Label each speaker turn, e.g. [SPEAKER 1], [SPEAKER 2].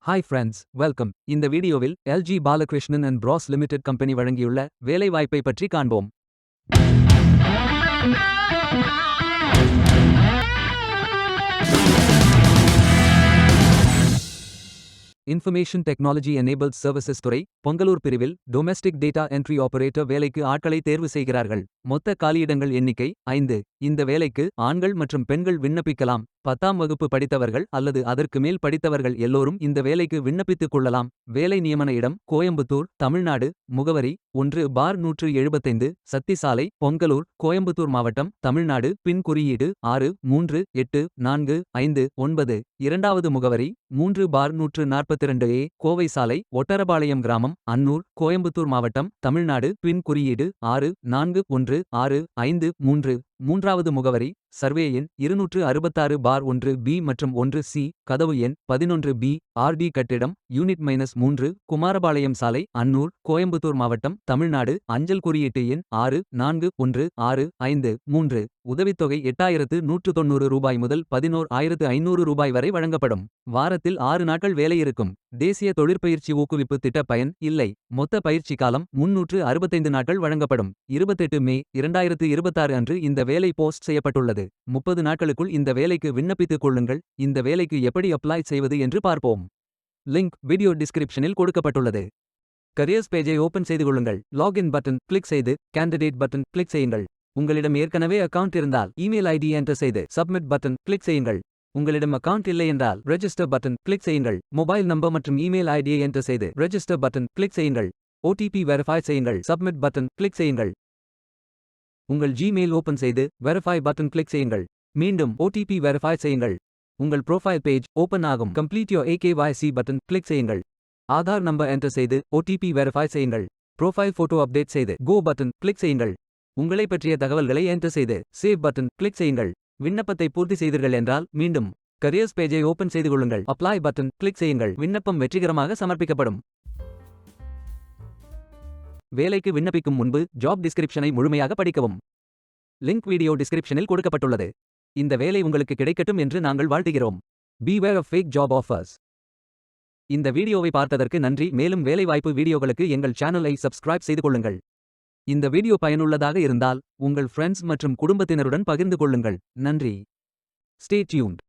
[SPEAKER 1] Hi friends, welcome. இந்த வீடியோவில் LG Balakrishnan and bros limited company வழங்கியுள்ள வேலைவாய்ப்பை பற்றி காண்போம். இன்ஃபர்மேஷன் டெக்னாலஜி எனேபிள்ட் சர்வீசஸ் துறை பொங்கலூர் பிரிவில் டொமெஸ்டிக் டேட்டா என்ட்ரி ஆபரேட்டர் வேலைக்கு ஆட்களை தேர்வு செய்கிறார்கள். மொத்த காலியிடங்கள் எண்ணிக்கை 5. இந்த வேலைக்கு ஆண்கள் மற்றும் பெண்கள் விண்ணப்பிக்கலாம். 10ஆம் வகுப்பு படித்தவர்கள் அல்லது அதற்கு மேல் படித்தவர்கள் எல்லோரும் இந்த வேலைக்கு விண்ணப்பித்துக் கொள்ளலாம். வேலை நியமன இடம் கோயம்புத்தூர், தமிழ்நாடு. முகவரி 1/175 சத்தி சாலை, பொங்கலூர், கோயம்புத்தூர் மாவட்டம், தமிழ்நாடு. பின் குறியீடு 638459. இரண்டாவது முகவரி 3/142 கோவை சாலை, ஒட்டரபாளையம் கிராமம், அன்னூர், கோயம்புத்தூர் மாவட்டம், தமிழ்நாடு. பின் குறியீடு 641653. மூன்றாவது முகவரி சர்வே எண் 266/1 பி மற்றும் 1 சி, கதவு எண் 11 பி, ஆர்டி கட்டிடம், யூனிட் -3, குமாரபாளையம் சாலை, அன்னூர், கோயம்புத்தூர் மாவட்டம், தமிழ்நாடு. அஞ்சல் குறியீட்டு எண் 641653. உதவித்தொகை 8190 ரூபாய் முதல் 11500 ரூபாய் வரை வழங்கப்படும். வாரத்தில் 6 நாட்கள் வேலை இருக்கும். தேசிய தொழிற்பயிற்சி ஊக்குவிப்பு திட்ட பயன் இல்லை. மொத்த பயிற்சி காலம் 365 நாட்கள் வழங்கப்படும். 28 மே 2026 அன்று இந்த வேலை போஸ்ட் செய்யப்பட்டுள்ளது. 30 நாட்களுக்குள் இந்த வேலைக்கு விண்ணப்பித்துக் கொள்ளுங்கள். இந்த வேலைக்கு எப்படி அப்ளை செய்வது என்று பார்ப்போம். லிங்க் வீடியோ டிஸ்கிரிப்ஷனில் கொடுக்கப்பட்டுள்ளது. கரியர்ஸ் பேஜை ஓபன் செய்து கொள்ளுங்கள். லாகின் பட்டன் கிளிக் செய்து கேண்டிடேட் பட்டன் கிளிக் செய்யுங்கள். உங்களிடம் ஏற்கனவே அக்கவுண்ட் இருந்தால் இமெயில் ஐடி என்டர் செய்து சப்மிட் பட்டன் கிளிக் செய்யுங்கள். உங்களிடம் அக்கவுண்ட் இல்லை என்றால் ரெஜிஸ்டர் பட்டன் கிளிக் செய்யுங்கள். மொபைல் நம்பர் மற்றும் இமெயில் ஐடியை என்டர் செய்து ரெஜிஸ்டர் பட்டன் கிளிக் செய்யுங்கள். ஓடிபி வெரிஃபை செய்யுங்கள். சப்மிட் பட்டன் கிளிக் செய்யுங்கள். உங்கள் ஜிமெயில் ஓபன் செய்து வெரிஃபை பட்டன் கிளிக் செய்யுங்கள். மீண்டும் ஓடிபி வெரிஃபை செய்யுங்கள். உங்கள் ப்ரொஃபைல் பேஜ் ஓபன் ஆகும். Complete your AKYC button click செய்யுங்கள். ஆதார் நம்பர் என்டர் செய்து ஓடிபி வெரிஃபை செய்யுங்கள். ப்ரொஃபைல் போட்டோ அப்டேட் செய்து கோ பட்டன் கிளிக் செய்யுங்கள். உங்களை பற்றிய தகவல்களை என்டர் செய்து சேவ் பட்டன் கிளிக் செய்யுங்கள். விண்ணப்பத்தை பூர்த்தி செய்தீர்கள் என்றால் மீண்டும் கரியர்ஸ் பேஜை ஓபன் செய்து கொள்ளுங்கள். அப்ளை பட்டன் கிளிக் செய்யுங்கள். விண்ணப்பம் வெற்றிகரமாக சமர்ப்பிக்கப்படும். வேலைக்கு விண்ணப்பிக்கும் முன்பு ஜாப் டிஸ்கிரிப்ஷனை முழுமையாக படிக்கவும். லிங்க் வீடியோ டிஸ்கிரிப்ஷனில் கொடுக்கப்பட்டுள்ளது. இந்த வேலை உங்களுக்கு கிடைக்கட்டும் என்று நாங்கள் வாழ்த்துகிறோம். Beware of fake job offers. இந்த வீடியோவை பார்த்ததற்கு நன்றி. மேலும் வேலைவாய்ப்பு வீடியோகளுக்கு எங்கள் சேனலை சப்ஸ்கிரைப் செய்து கொள்ளுங்கள். இந்த வீடியோ பயனுள்ளதாக இருந்தால் உங்கள் ஃப்ரெண்ட்ஸ் மற்றும் குடும்பத்தினருடன் பகிர்ந்து கொள்ளுங்கள். நன்றி. Stay tuned.